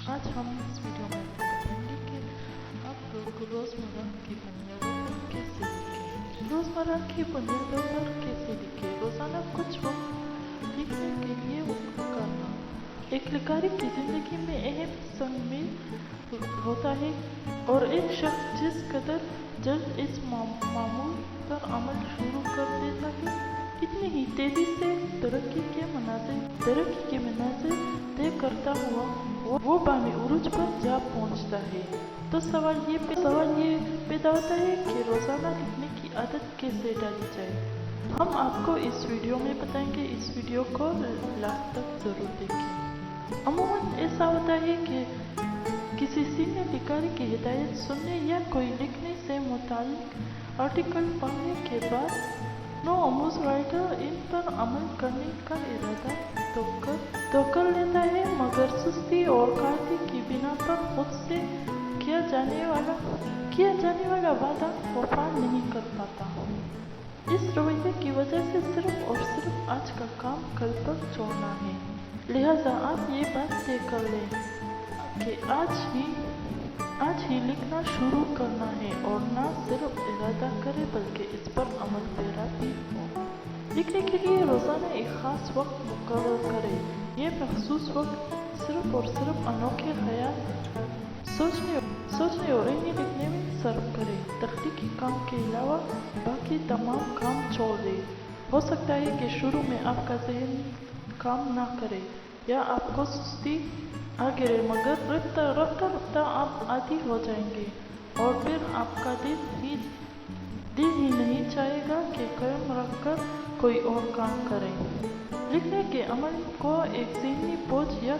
आज हम इस वीडियो में बताएंगे कि आप रोज़मर्रा की बुनियादों पर कैसे लिखें। रोज़मर्रा की बुनियादों पर कैसे लिखें। रोज़ाना कुछ वक्त लिखने के लिए वक्त करना एक लिखारी की ज़िंदगी में अहम शामिल होता है और एक शख्स जिस कदर जल्द इस मामूल पर अमल शुरू कर देता है, इतनी ही तेजी से तरक्की के मनाज़िल तय करता हुआ वो बामी उरूज पर जा पहुंचता है। तो सवाल ये पैदा होता है कि रोज़ाना लिखने की आदत कैसे डाली जाए। हम आपको इस वीडियो में बताएंगे। इस वीडियो को लास्ट तक ज़रूर देखें। अमूमन ऐसा होता है कि किसी सीनियर लिखारी की हिदायत सुनने या कोई लिखने से मुताल्लिक आर्टिकल पढ़ने के बाद नौआमूज़ राइटर इन पर अमल करने का इरादा तो कर लेता है, मगर सुस्ती और कायदे की बिना पर खुद से किया जाने वाला वादा वफा नहीं कर पाता। इस रवैये की वजह से सिर्फ और सिर्फ आज का काम कल पर छोड़ना है। लिहाजा आप ये बात तय कर लें कि आज ही लिखना शुरू करना है और न सिर्फ इरादा करें बल्कि इस पर अमल पैरा भी हो। लिखने के लिए रोज़ाना एक ख़ास वक्त मुकर्रर करें। ये मखसूस वक्त सिर्फ और सिर्फ अनोखे ख्याल सोचने और इन्हें लिखने में सर्व करें। तख्लीकी काम के अलावा बाकी तमाम काम छोड़ दें। हो सकता है कि शुरू में आपका जहन काम ना करे या आपको सुस्ती आ गिरे, मगर रफ्ता आप आदी हो जाएंगे और फिर आपका दिल ही नहीं चाहेगा कि कदम रखकर कोई और काम करें। लिखने के अमल को एक ज़हनी बोझ या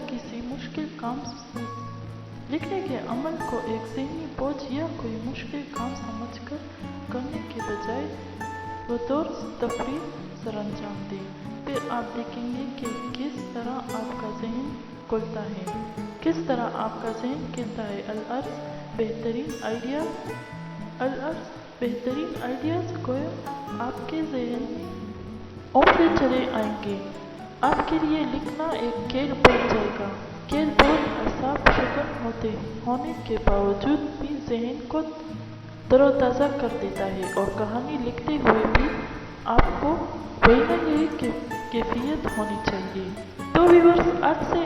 कोई मुश्किल काम समझकर करने के बजाय बतौर तफरीह सरअंजाम दें। फिर आप देखेंगे कि किस तरह आपका जहन खुलता है, किस तरह आपका जहन कहता है अल-अर्ज़ बेहतरीन आइडियाज़ को आपके जहन में उभरते चले आएंगे। आपके लिए लिखना एक खेल बन जाएगा। खेल बहुत असाब शुगर होने के बावजूद भी जहन को तरोताज़ा कर देता है और कहानी लिखते हुए भी आपको वही न यही कैफियत होनी चाहिए। तो व्यूअर्स, आज से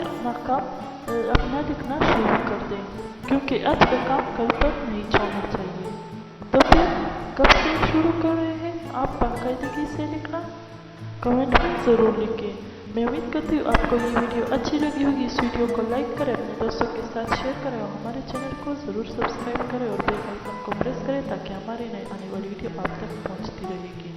अपना लिखना शुरू कर दें, क्योंकि आज का काम कल पर नहीं छोड़ना चाहिए। तो फिर कब से शुरू कर रहे हैं आप बाकायदगी से लिखना? कमेंट में ज़रूर लिखें। मैं उम्मीद करती हूँ आपको ये वीडियो अच्छी लगी होगी। इस वीडियो को लाइक करें, अपने दोस्तों के साथ शेयर करें और हमारे चैनल को ज़रूर सब्सक्राइब करें और बेल आइकन को प्रेस करें ताकि हमारी नई आने वाली वीडियो आप तक पहुँचती रहेगी।